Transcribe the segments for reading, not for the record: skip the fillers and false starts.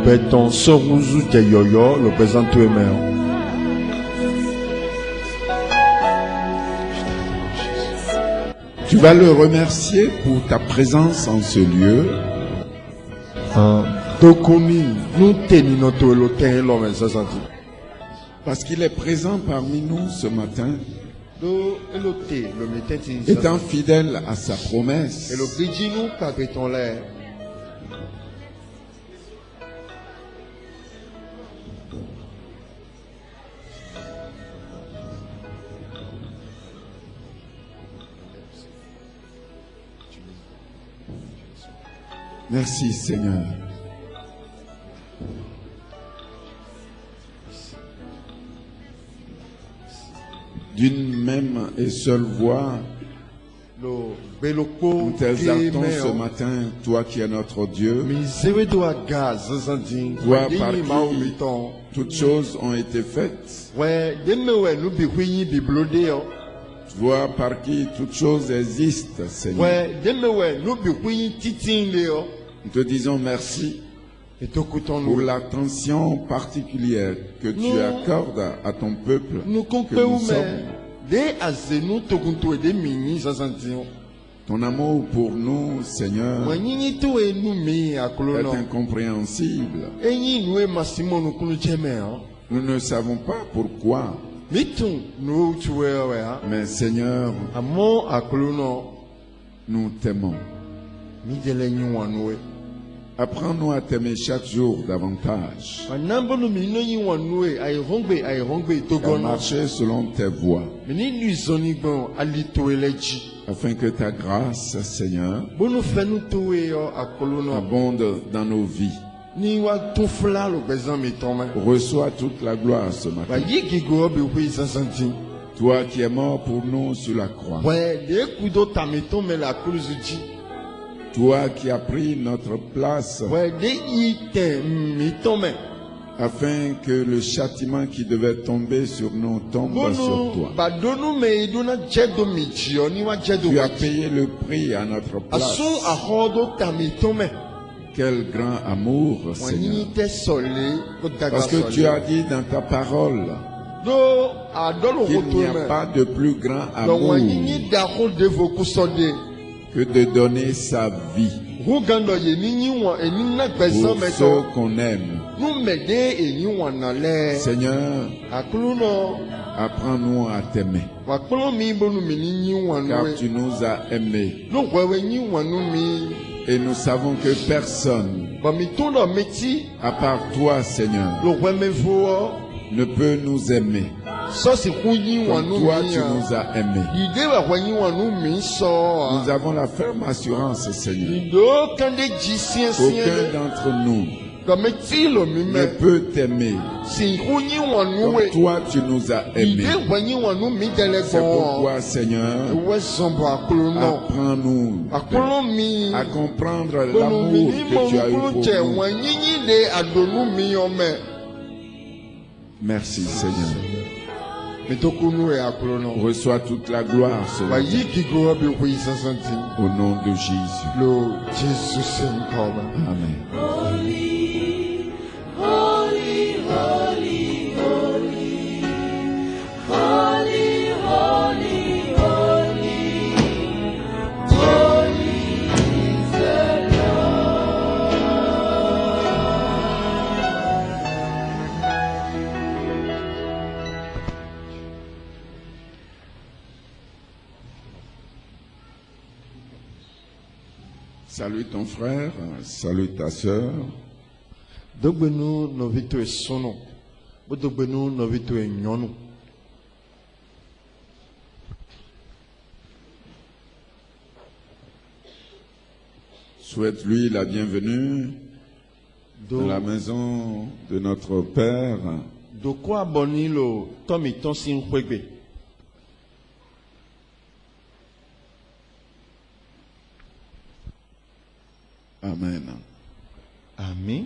Béton, Sorouzu, Yoyo, le président Touémer. Tu vas le remercier pour ta présence en ce lieu. Parce qu'il est présent parmi nous ce matin, étant fidèle à sa promesse. Merci Seigneur. D'une même et seule voix, nous t'exaltons ce matin, toi qui es notre Dieu, toi par qui toutes choses ont été faites, toi par qui toutes choses existent, Seigneur. Nous te disons merci pour l'attention particulière que tu accordes à ton peuple que nous sommes. Ton amour pour nous, Seigneur, est incompréhensible. Nous ne savons pas pourquoi. Mais Seigneur, nous t'aimons. Apprends-nous à t'aimer chaque jour davantage. À marcher selon tes voies. Afin que ta grâce, Seigneur, abonde dans nos vies. Reçois toute la gloire ce matin. Toi qui es mort pour nous sur la croix. Toi qui as pris notre place. Afin que le châtiment qui devait tomber sur nous tombe sur toi. Tu as payé le prix à notre place. Quel grand amour, Seigneur. Parce que tu as dit dans ta parole qu'il n'y a pas de plus grand amour que de donner sa vie pour ceux qu'on aime. Seigneur, apprends-nous à t'aimer, car tu nous as aimés. Et nous savons que personne, à part toi, Seigneur, ne peut nous aimer comme toi tu nous as aimés. Nous avons la ferme assurance, Seigneur, qu'aucun d'entre nous ne peut t'aimer comme toi tu nous as aimés. C'est pourquoi, Seigneur, apprends-nous à comprendre l'amour que tu as eu pour nous. Merci, Seigneur. Reçois toute la gloire ce matin. Au nom de Jésus. Amen. Salue ton frère, salue ta sœur. Souhaite-lui la bienvenue dans la maison de notre Père. Amen. Amen.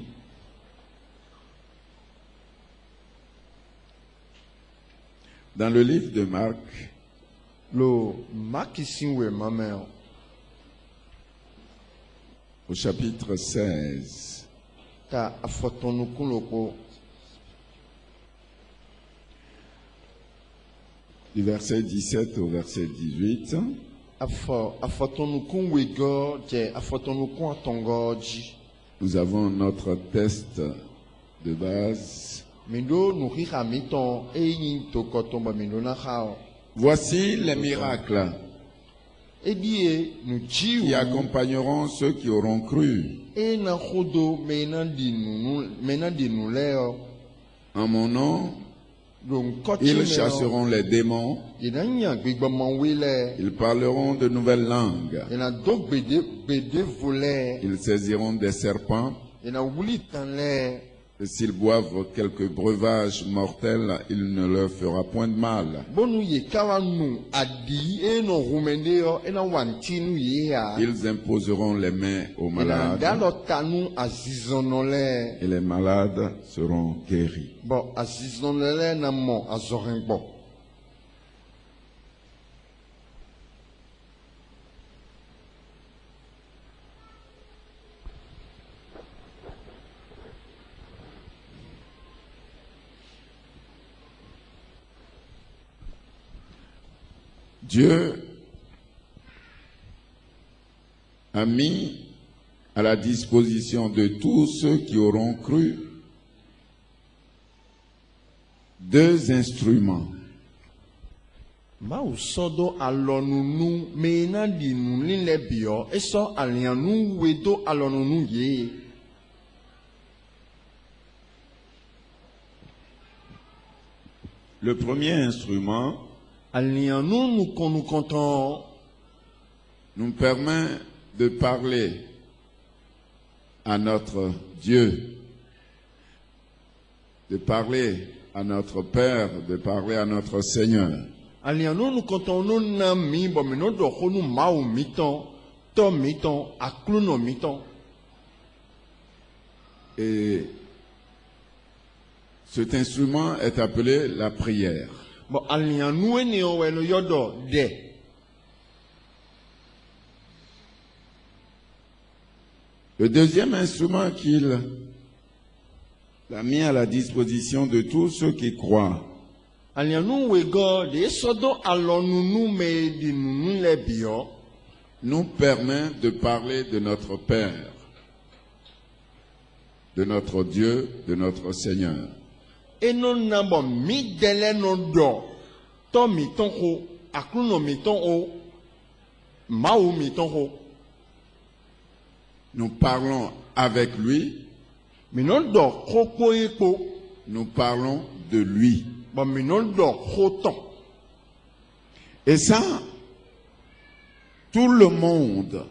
Dans le livre de Marc, au chapitre 16, Du verset 17 au verset 18. Nous avons notre test de base. Voici les miracles qui accompagneront ceux qui auront cru. En mon nom, ils chasseront les démons. Ils parleront de nouvelles langues. Ils saisiront des serpents. Et s'ils boivent quelques breuvages mortels, il ne leur fera point de mal. Ils imposeront les mains aux malades. Et les malades seront guéris. Dieu a mis à la disposition de tous ceux qui auront cru 2 instruments. Le premier instrument nous permet de parler à notre Dieu, de parler à notre Père, de parler à notre Seigneur. Et cet instrument est appelé la prière. Le deuxième instrument qu'il a mis à la disposition de tous ceux qui croient, nous permet de parler de notre Père, de notre Dieu, de notre Seigneur. Nous parlons avec lui. Nous parlons de lui. Et ça, tout le monde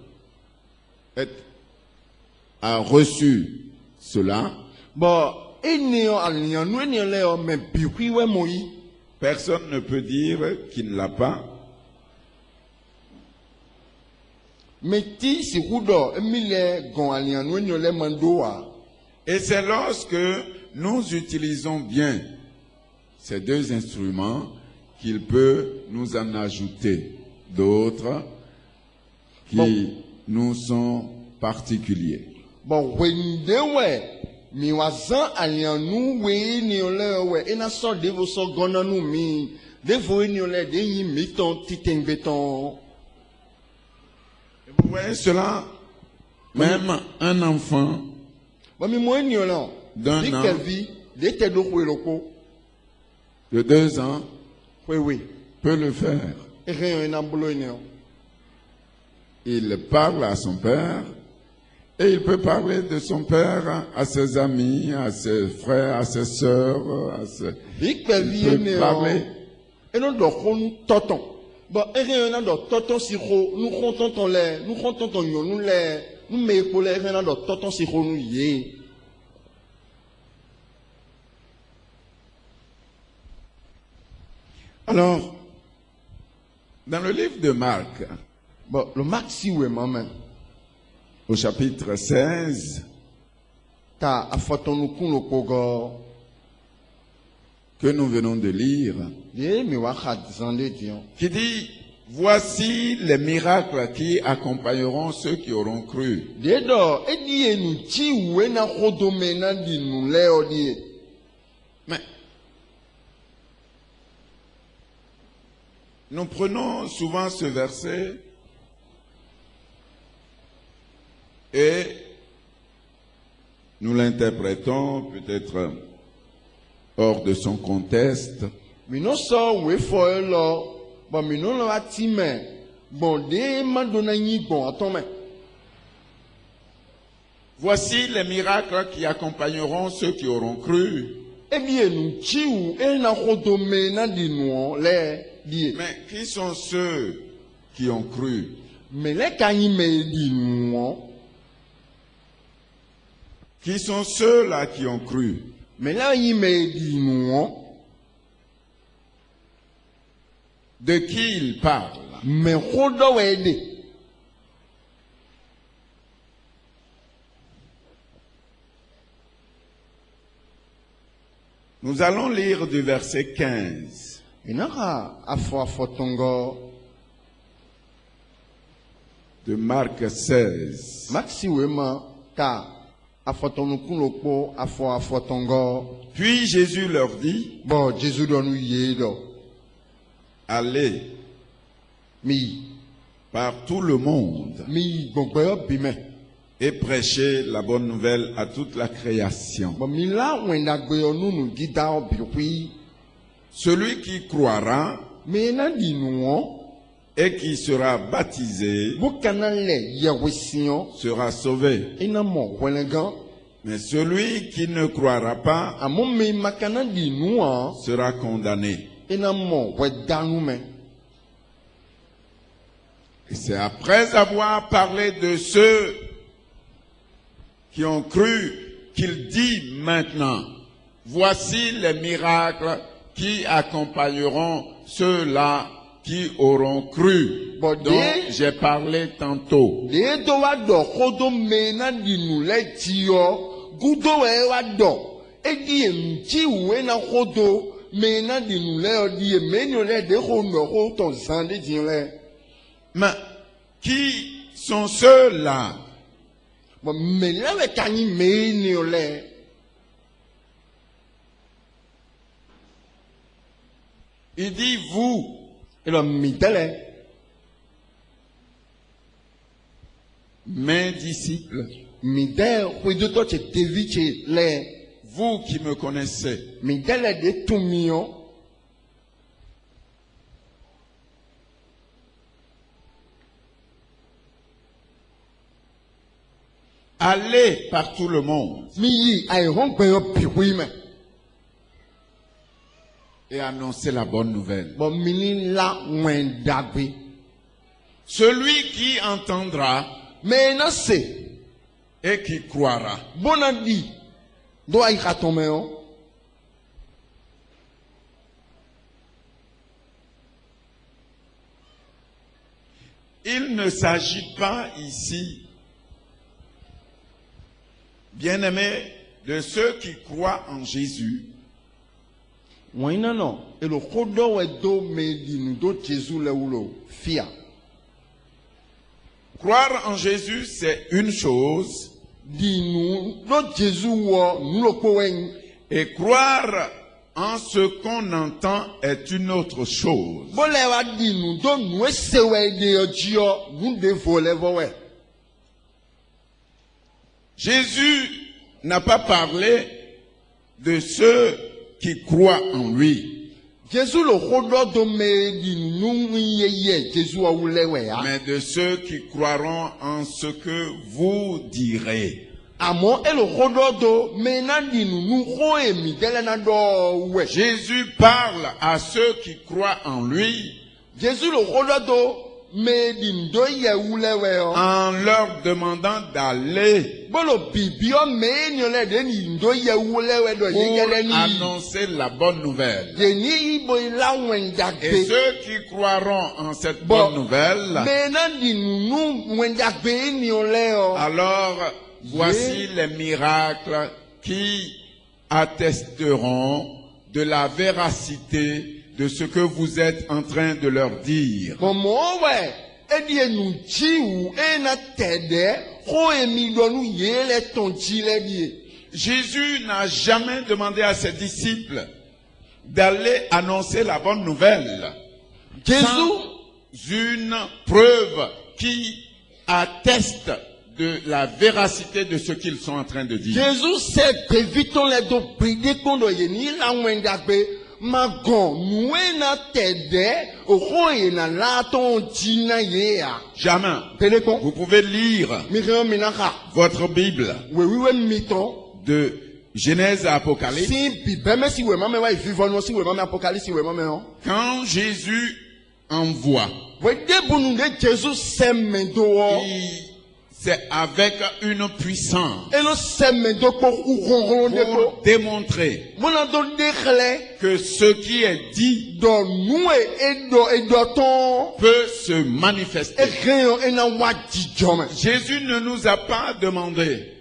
a reçu cela. Personne ne peut dire qu'il ne l'a pas. Et c'est lorsque nous utilisons bien ces 2 instruments qu'il peut nous en ajouter d'autres qui nous sont particuliers. Vous voyez cela, même un enfant d'un an, de 2 ans, peut le faire. Il parle à son père et il peut parler de son père à ses amis, à ses frères, à ses sœurs. Il peut parler. Alors, dans le livre de Marc, au chapitre 16, que nous venons de lire, qui dit Voici les miracles qui accompagneront ceux qui auront cru. Mais nous prenons souvent ce verset et nous l'interprétons peut-être hors de son contexte. Voici les miracles qui accompagneront ceux qui auront cru. Mais qui sont ceux qui ont cru? Qui sont ceux-là qui ont cru? De qui il parle? Nous allons lire du verset 15. De Marc 16. Puis Jésus leur dit, allez par tout le monde et prêchez la bonne nouvelle à toute la création. Celui qui croira et qui sera baptisé sera sauvé. Mais celui qui ne croira pas sera condamné. Et c'est après avoir parlé de ceux qui ont cru qu'il dit maintenant, voici les miracles qui accompagneront ceux-là qui auront cru, dont j'ai parlé tantôt. Mais qui sont ceux-là? Il dit vous. Mes disciples. Vous qui me connaissez. Allez par tout le monde et annoncer la bonne nouvelle. Celui qui entendra et qui croira. Il ne s'agit pas ici, bien-aimés, de ceux qui croient en Jésus. Croire en Jésus, c'est une chose. Et croire en ce qu'on entend est une autre chose. Jésus n'a pas parlé de ceux qui croient en lui, mais de ceux qui croiront en ce que vous direz. Jésus parle à ceux qui croient en lui en leur demandant d'aller pour annoncer la bonne nouvelle. Et ceux qui croiront en cette bonne nouvelle, alors voici les miracles qui attesteront de la véracité de ce que vous êtes en train de leur dire. Jésus n'a jamais demandé à ses disciples d'aller annoncer la bonne nouvelle sans une preuve qui atteste de la véracité de ce qu'ils sont en train de dire. Jésus sait que vite on les doit prier qu'on doit y ni la wendakbe magon nous na tede o na la ton dina yea. Jamais. Vous pouvez lire votre Bible de Genèse à Apocalypse. Quand Jésus envoie, c'est avec une puissance pour démontrer que ce qui est dit peut se manifester. Jésus ne nous a pas demandé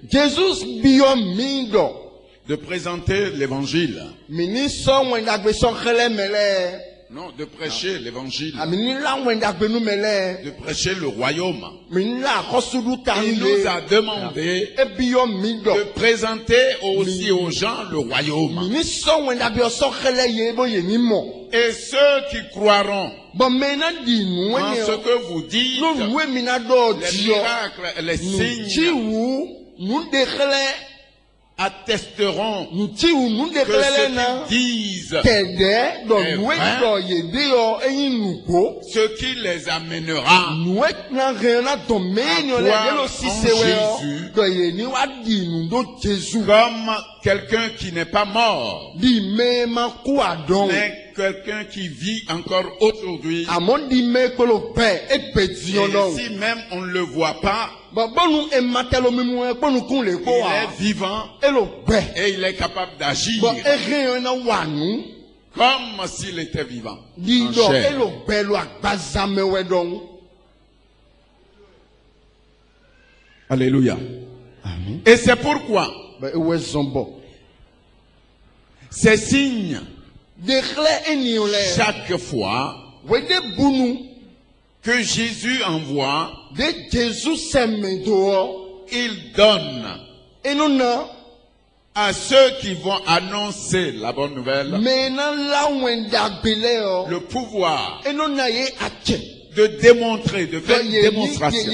de présenter l'évangile. Non, de prêcher l'évangile. De prêcher le royaume. Il nous a demandé de présenter aussi aux gens le royaume. Et ceux qui croiront en ce que vous dites, les miracles, les signes, attesteront que ce qu'ils disent est vrai, ce qui les amènera à croire en Jésus comme quelqu'un qui n'est pas mort, mais quelqu'un qui vit encore aujourd'hui. Et si même on ne le voit pas, il est vivant et il est capable d'agir comme s'il était vivant en chair. Alléluia. Amen. Et c'est pourquoi ces signes, chaque fois que Jésus envoie, il donne à ceux qui vont annoncer la bonne nouvelle le pouvoir de démontrer, de faire une démonstration.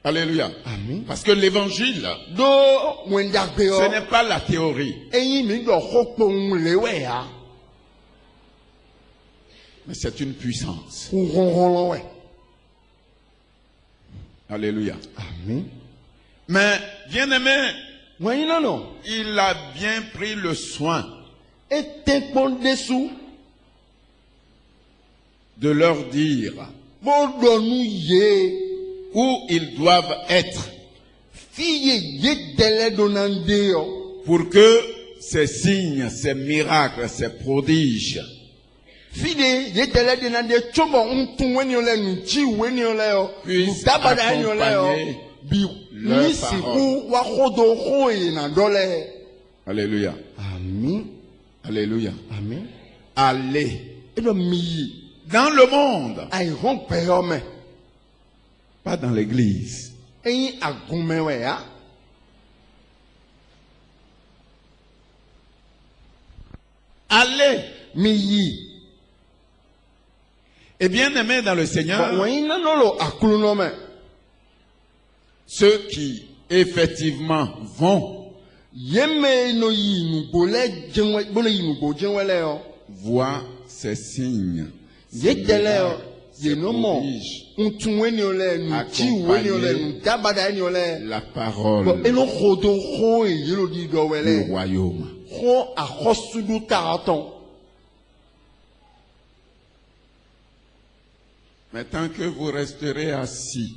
Alléluia. Amen. Parce que l'évangile, ce n'est pas la théorie. Mais c'est une puissance. Alléluia. Amen. Mais, bien aimé, il a bien pris le soin de leur dire où ils doivent être pour que ces signes, ces miracles, ces prodiges puissent accompagner leur parole. Alléluia. Amen. Alléluia. Amen. Allez dans le monde, pas dans l'église. Allez. Et bien aimé dans le Seigneur, ceux qui effectivement vont voient ces signes, ces miracles, ces prodiges, accompagner la parole du royaume. Mais tant que vous resterez assis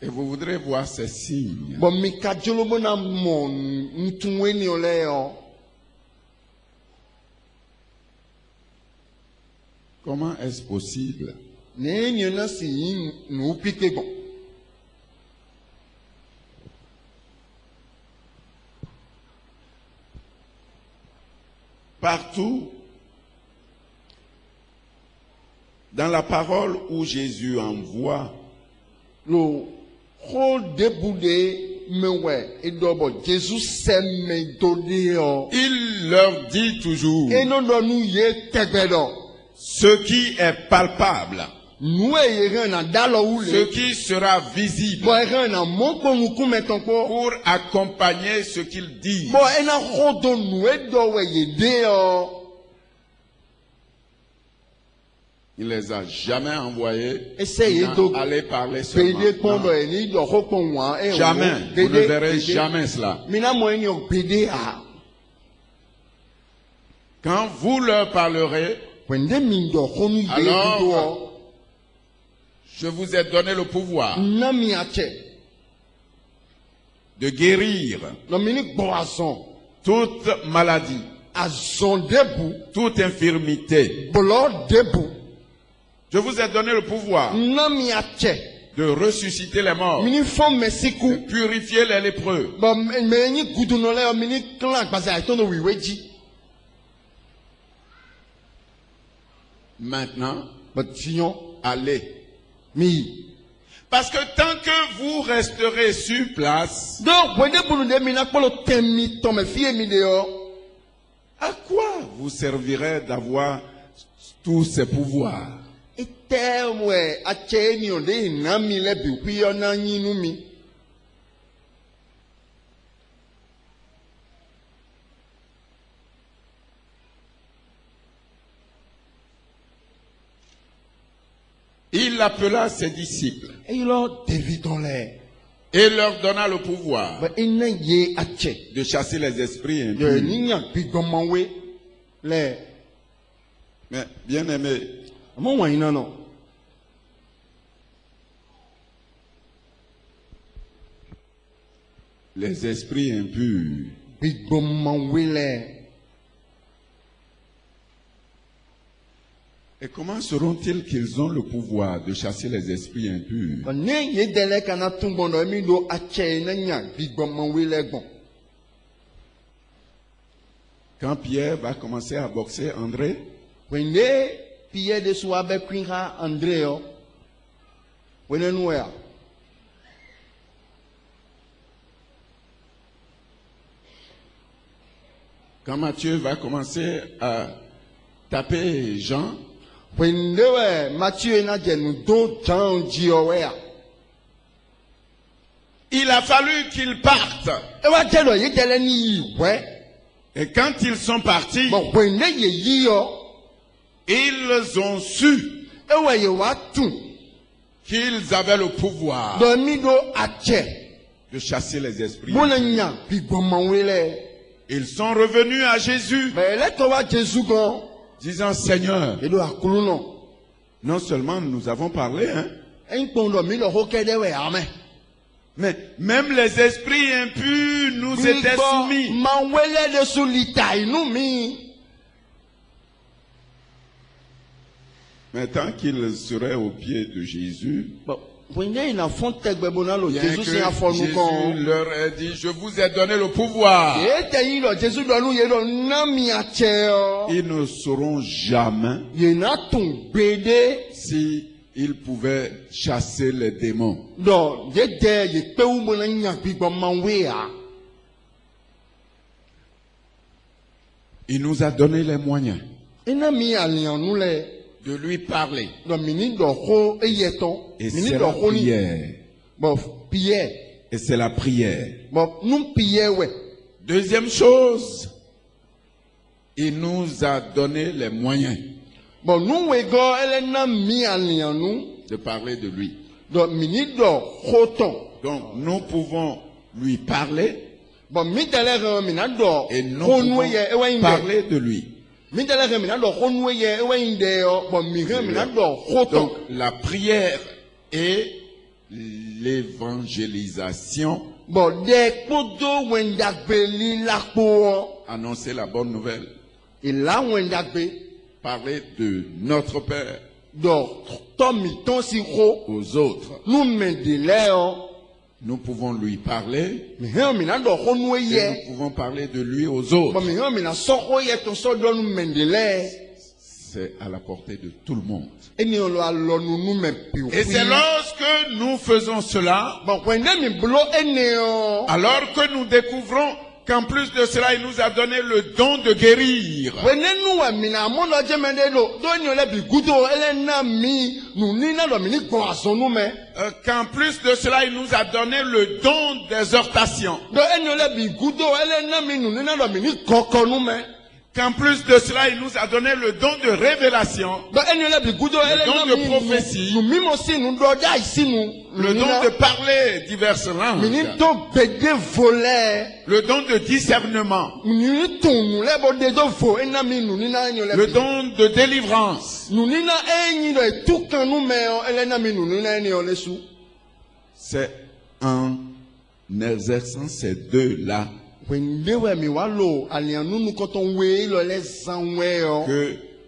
et vous voudrez voir ces signes, comment est-ce possible? Partout, dans la parole où Jésus envoie, il leur dit toujours ce qui est palpable, ce qui sera visible, pour accompagner ce qu'il dit. Il ne les a jamais envoyés aller parler seulement. Jamais. Vous ne verrez jamais cela. Quand vous leur parlerez, alors je vous ai donné le pouvoir de guérir toute maladie, toute infirmité. Je vous ai donné le pouvoir de ressusciter les morts, de purifier les lépreux. Maintenant, allez. Parce que tant que vous resterez sur place, à quoi vous servirez d'avoir tous ces pouvoirs? Il appela ses disciples et leur donna le pouvoir de chasser les esprits impurs. Mais bien aimé, les esprits impurs, et comment sauront-ils qu'ils ont le pouvoir de chasser les esprits impurs? Quand Pierre va commencer à boxer André, quand Matthieu va commencer à taper Jean, il a fallu qu'ils partent. Et quand ils sont partis, ils ont su qu'ils avaient le pouvoir de chasser les esprits. Ils sont revenus à Jésus, disant: Seigneur, non seulement nous avons parlé, mais même les esprits impurs nous étaient soumis. Mais tant qu'ils seraient au pied de Jésus, Jésus leur a dit: je vous ai donné le pouvoir. Ils ne sauront jamais si ils pouvaient chasser les démons. Il nous a donné les moyens de lui parler. Et c'est la prière. Et c'est la prière. Deuxième chose, il nous a donné les moyens de parler de lui. Donc nous pouvons lui parler et nous pouvons parler de lui. Donc la prière et l'évangélisation, annoncer la bonne nouvelle, parler de notre Père aux autres, nous pouvons lui parler et nous pouvons parler de lui aux autres. C'est à la portée de tout le monde. Et c'est lorsque nous faisons cela, alors que nous découvrons qu'en plus de cela, il nous a donné le don de guérir. Qu'en plus de cela, il nous a donné le don d'exhortation. Qu'en plus de cela, il nous a donné le don de révélation, le don de prophétie, le don de parler diverses langues, le don de discernement, le don de délivrance. C'est en exerçant ces deux-là que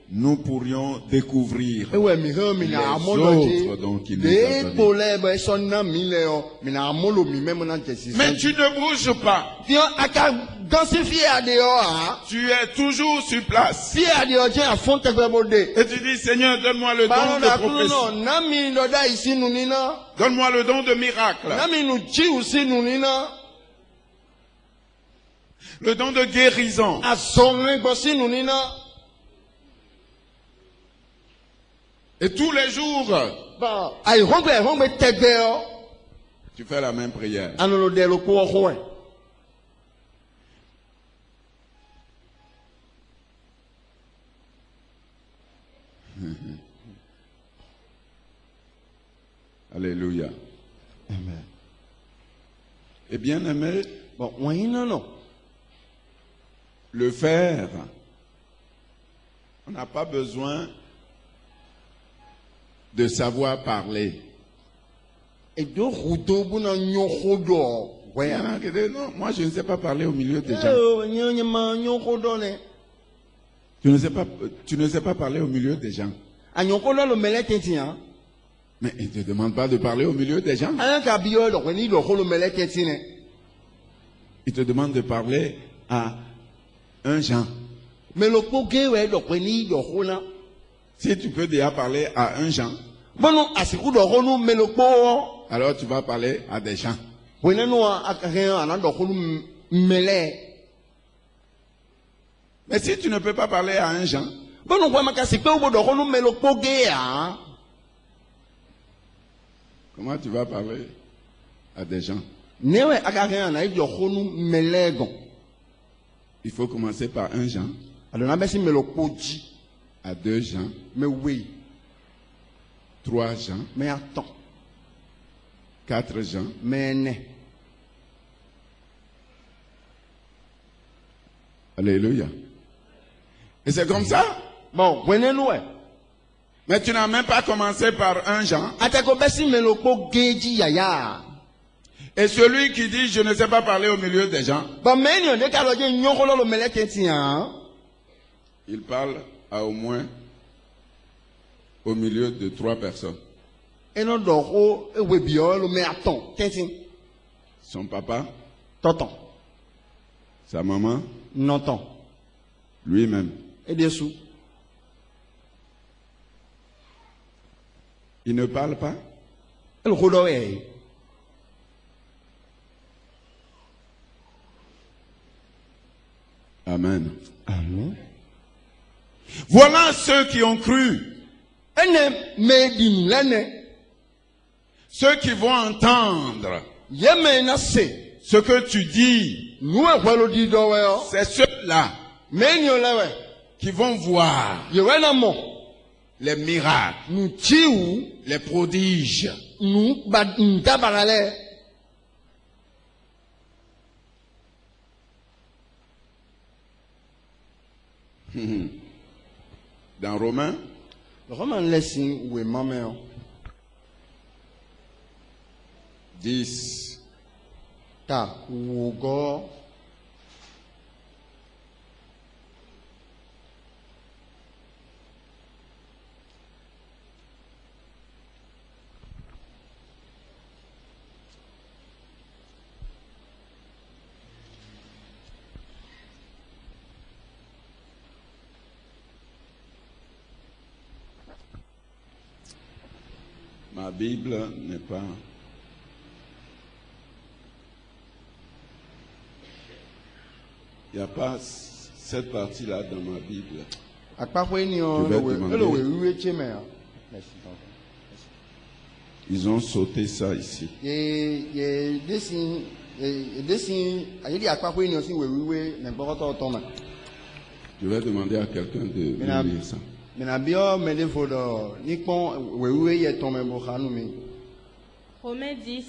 nous pourrions découvrir les autres dont il nous a donné. Mais tu ne bouges pas. Tu es toujours sur place. Et tu dis, Seigneur, donne-moi le don de prophétie. Donne-moi le don de miracle. Le don de guérison. Et tous les jours, tu fais la même prière. Alléluia. Amen. Et bien aimé, le faire, on n'a pas besoin de savoir parler. Non, moi je ne sais pas parler au milieu des gens. Tu ne sais pas parler au milieu des gens. Mais il ne te demande pas de parler au milieu des gens. Il te demande de parler à un Jean. Si tu peux déjà parler à un Jean, alors tu vas parler à des gens. Mais si tu ne peux pas parler à un Jean, comment tu vas parler à des gens? Il faut commencer par un Jean, à 2 Jean, 3 Jean, 4 Jean, Alléluia. Et c'est comme ça. Mais tu n'as même pas commencé par un Jean. Et celui qui dit je ne sais pas parler au milieu des gens, il parle à au moins au milieu de 3 personnes. Son papa, sa maman, lui-même. Il ne parle pas. Amen. Amen. Voilà ceux qui ont cru. Ceux qui vont entendre ce que tu dis. C'est ceux-là qui vont voir les miracles, les prodiges. Dans Romains, 10. Ma Bible n'est pas... Il n'y a pas cette partie-là dans ma Bible. Ils ont sauté ça ici. Je vais demander à quelqu'un de lire ça. Romains 10.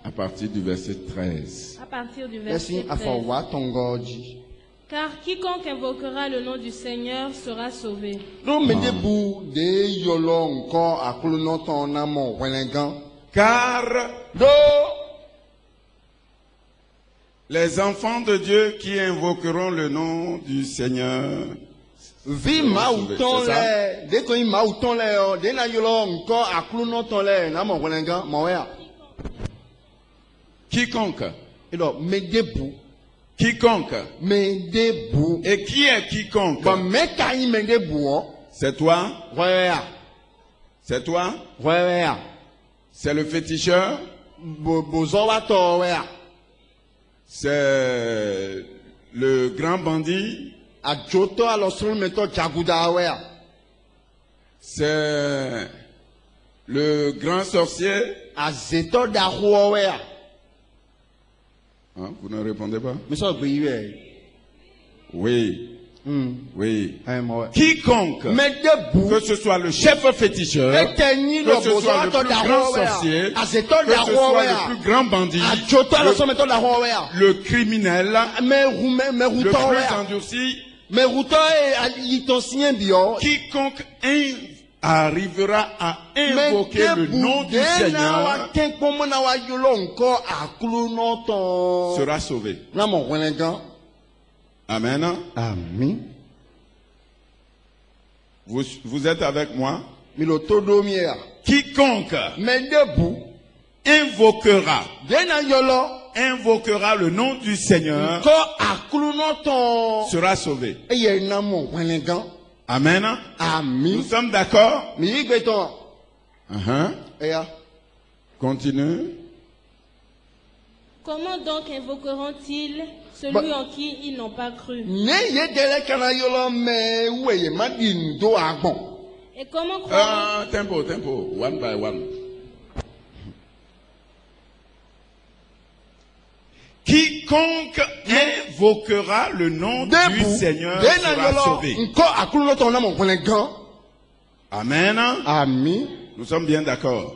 À partir du verset 13. À partir du verset 13. Car quiconque invoquera le nom du Seigneur sera sauvé. Car les enfants de Dieu qui invoqueront le nom du Seigneur. Quiconque. Quiconque. Et qui est quiconque? C'est toi? C'est toi? C'est le féticheur? C'est le grand bandit? C'est le grand sorcier? Hein, vous ne répondez pas? Oui. Oui. Quiconque, que ce soit le chef féticheur, que ce soit le plus grand sorcier, que ce soit le plus grand bandit, le criminel, le plus endurci, quiconque arrivera à invoquer le nom du Seigneur sera sauvé. Amen. Amen. Vous êtes avec moi? Quiconque invoquera le nom du Seigneur sera sauvé. Amen. Nous sommes d'accord? Continue. Comment donc invoqueront-ils celui en qui ils n'ont pas cru? Et comment croire? Tempo, one by one. Quiconque invoquera le nom du Seigneur sera sauvé. Amen. Amen. Nous sommes bien d'accord.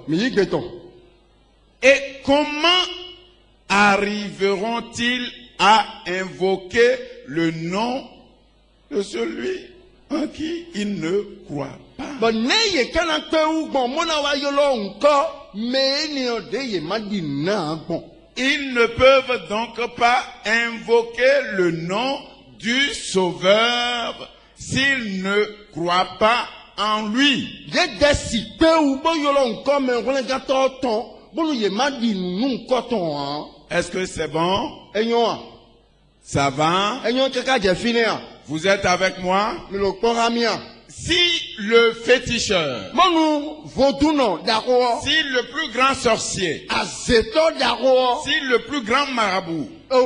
Et comment arriveront-ils à invoquer le nom de celui en qui ils ne croient pas? Ils ne peuvent donc pas invoquer le nom du Sauveur s'ils ne croient pas en lui. Est-ce que c'est bon? Ça va? Vous êtes avec moi? Si le féticheur, si le plus grand sorcier, si le plus grand marabout, si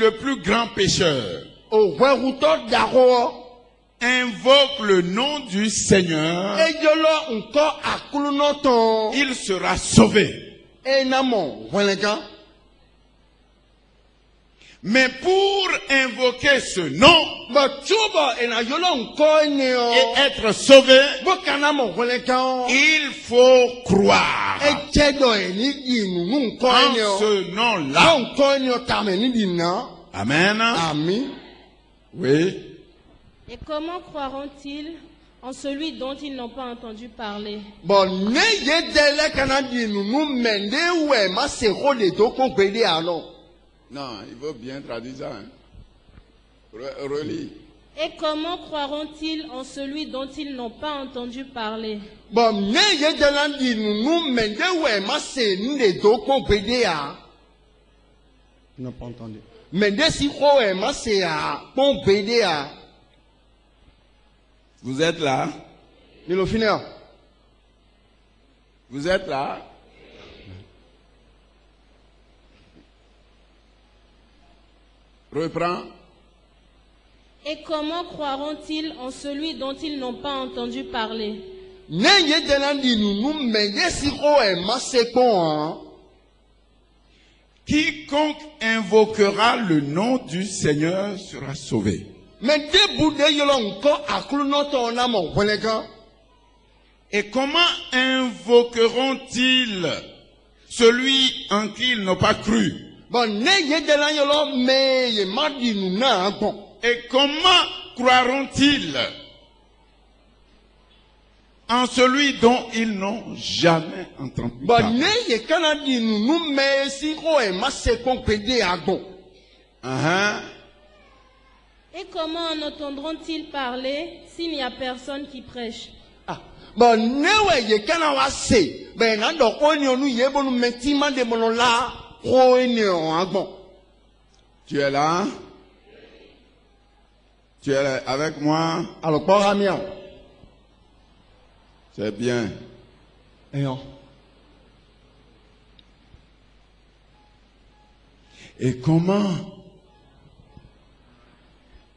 le plus grand pécheur invoque le nom du Seigneur, il sera sauvé. Mais pour invoquer ce nom et être sauvé, il faut croire en ce nom-là. Amen. Amen. Oui. Et comment croiront-ils en celui dont ils n'ont pas entendu parler? Non, il faut bien traduire ça. Hein. Relis. Et comment croiront-ils en celui dont ils n'ont pas entendu parler? Non, pas entendu. Vous êtes là? Vous êtes là? Reprends. Et comment croiront-ils en celui dont ils n'ont pas entendu parler? Quiconque invoquera le nom du Seigneur sera sauvé. Et comment invoqueront-ils celui en qui ils n'ont pas cru? Et comment croiront-ils en celui dont ils n'ont jamais entendu parler? Et comment en entendront-ils parler s'il n'y a personne qui prêche? Tu es là? Tu es avec moi? C'est bien. Et comment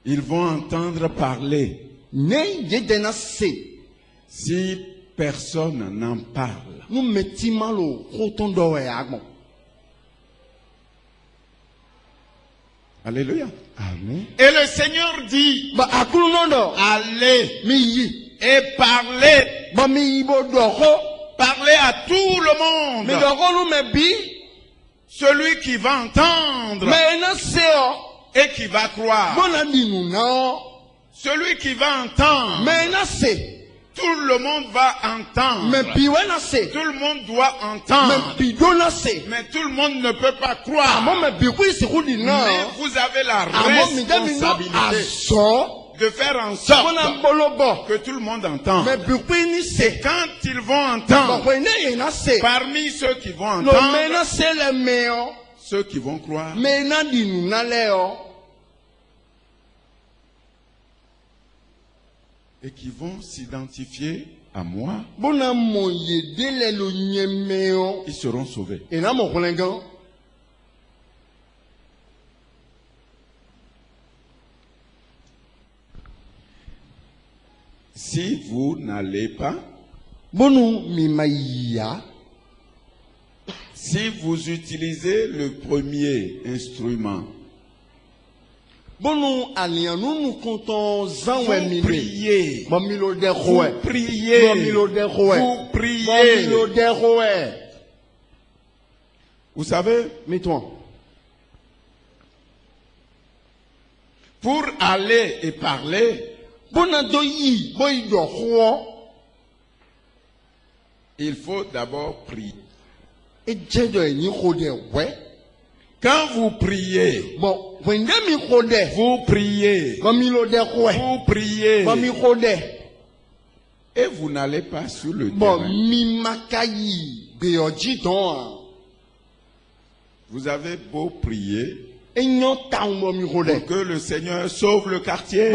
ils vont entendre parler si personne n'en parle? Alléluia. Amen. Et le Seigneur dit, allez et parlez. Parlez à tout le monde. Celui qui va entendre et qui va croire. Celui qui va entendre, tout le monde va entendre. Tout le monde doit entendre. Mais tout le monde ne peut pas croire. Mais vous avez la responsabilité de faire en sorte que tout le monde entende. Et quand ils vont entendre, parmi ceux qui vont entendre, ceux qui vont croire, et qui vont s'identifier à moi, ils seront sauvés. Si vous n'allez pas, si vous utilisez le premier instrument, vous priez, vous priez. Vous savez, pour aller et parler, il faut d'abord prier. Quand vous priez, vous priez, vous priez, et vous n'allez pas sur le terrain. Vous avez beau prier pour que le Seigneur sauve le quartier,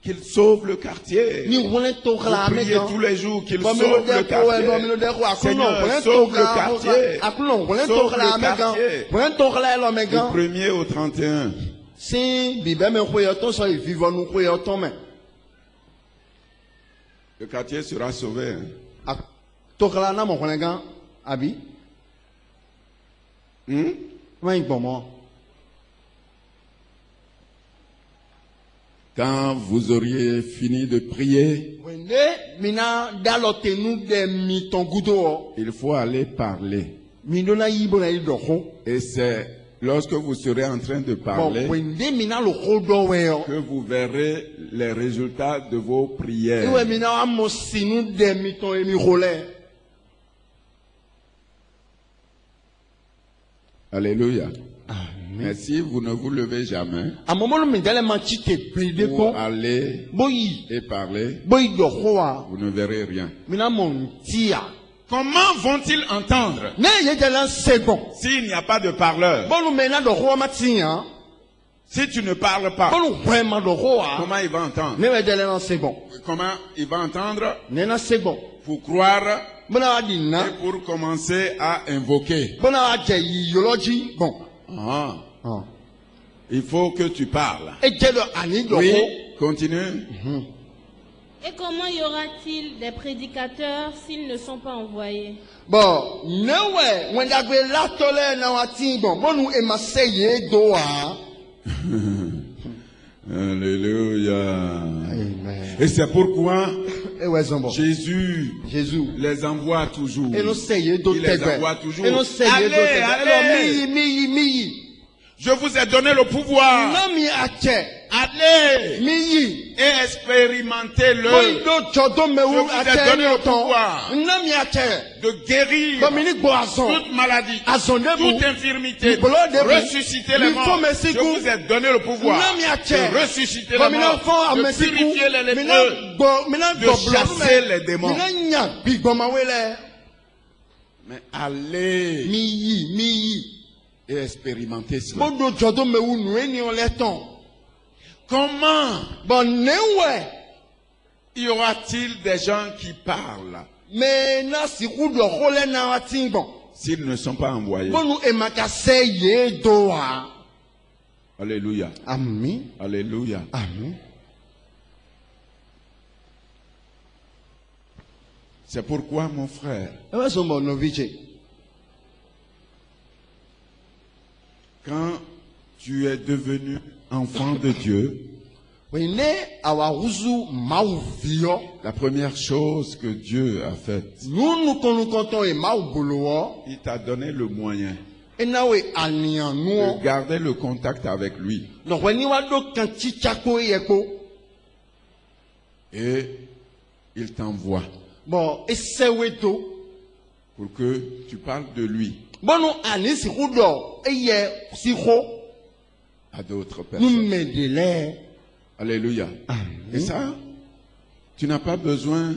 qu'il sauve le quartier. Vous priez tous les jours qu'il sauve le quartier. Seigneur, sauve le quartier. Sauve le quartier. Du 1er au 31. Le quartier sera sauvé. Quand vous auriez fini de prier, il faut aller parler. Et c'est lorsque vous serez en train de parler que vous verrez les résultats de vos prières. Alléluia. Mais si vous ne vous levez jamais pour aller et parler, vous ne verrez rien. Comment vont-ils entendre s'il n'y a pas de parleur? Si tu ne parles pas, comment il va entendre? Comment il va entendre? Pour croire et pour commencer à invoquer. Il faut que tu parles. Oui, continue. Et comment y aura-t-il des prédicateurs s'ils ne sont pas envoyés? Alléluia. Et c'est pourquoi Jésus les envoie toujours. Il les envoie toujours. Allez, allez. Je vous ai donné le pouvoir. Allez et expérimentez-le. Je vous ai donné le pouvoir de guérir toute maladie, toute infirmité, ressusciter les morts. Je vous ai donné le pouvoir de ressusciter les morts, de purifier les lépreux, de chasser les démons. Mais allez et expérimenter cela. Comment y aura-t-il des gens qui parlent s'ils ne sont pas envoyés? Alléluia. Amen. Alléluia. Amen. C'est pourquoi, mon frère, quand tu es devenu enfant de Dieu, la première chose que Dieu a faite, il t'a donné le moyen de garder le contact avec lui. Et il t'envoie pour que tu parles de lui à d'autres personnes. Alléluia. Et ça, tu n'as pas besoin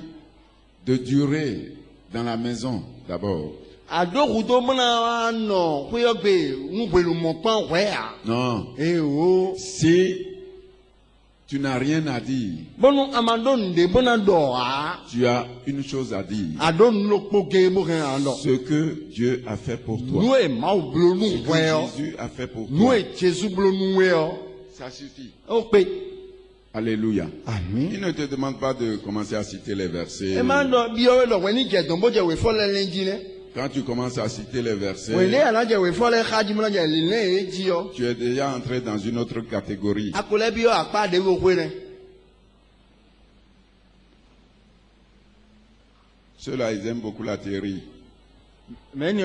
de durer dans la maison d'abord. Non. Si tu n'as rien à dire, tu as une chose à dire. Ce que Dieu a fait pour toi. Ce que Jésus a fait pour toi. Ça suffit. Alléluia. Amen. Il ne te demande pas de commencer à citer les versets. Quand tu commences à citer les versets, tu es déjà entré dans une autre catégorie. Ceux-là, ils aiment beaucoup la théorie. Ils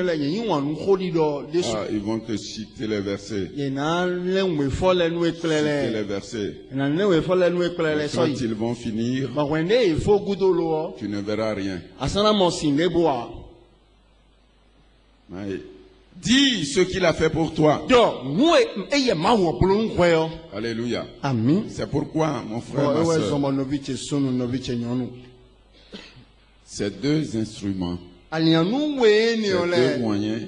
vont te citer les versets. Citer les versets. Quand ils vont finir, tu ne verras rien. Dis ce qu'il a fait pour toi. Alléluia. Amen. C'est pourquoi, mon frère, ma soeur, ces deux instruments, ces deux moyens,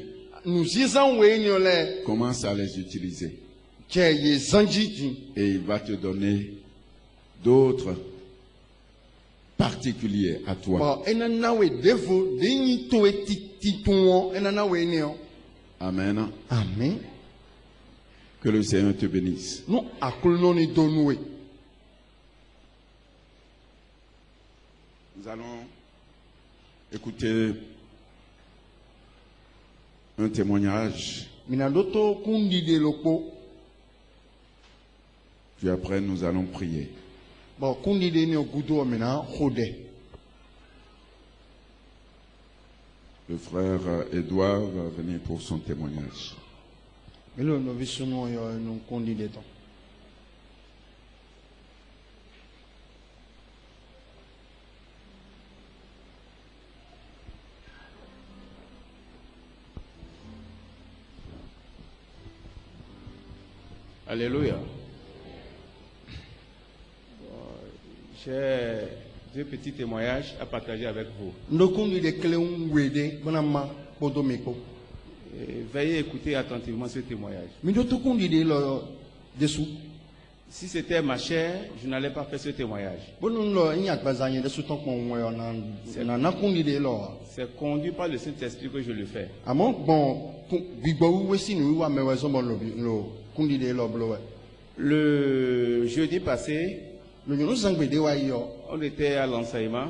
commence à les utiliser. Et il va te donner d'autres particuliers à toi. Amen. Amen. Que le Seigneur te bénisse. Nous allons écouter un témoignage. Puis après, nous allons prier. Le frère Edouard va venir pour son témoignage. Alléluia. J'ai deux petits témoignages à partager avec vous. Veillez écouter attentivement ce témoignage. Si c'était ma chair, je n'allais pas faire ce témoignage. C'est conduit par le Saint-Esprit que je le fais. Le jeudi passé, on était à l'enseignement.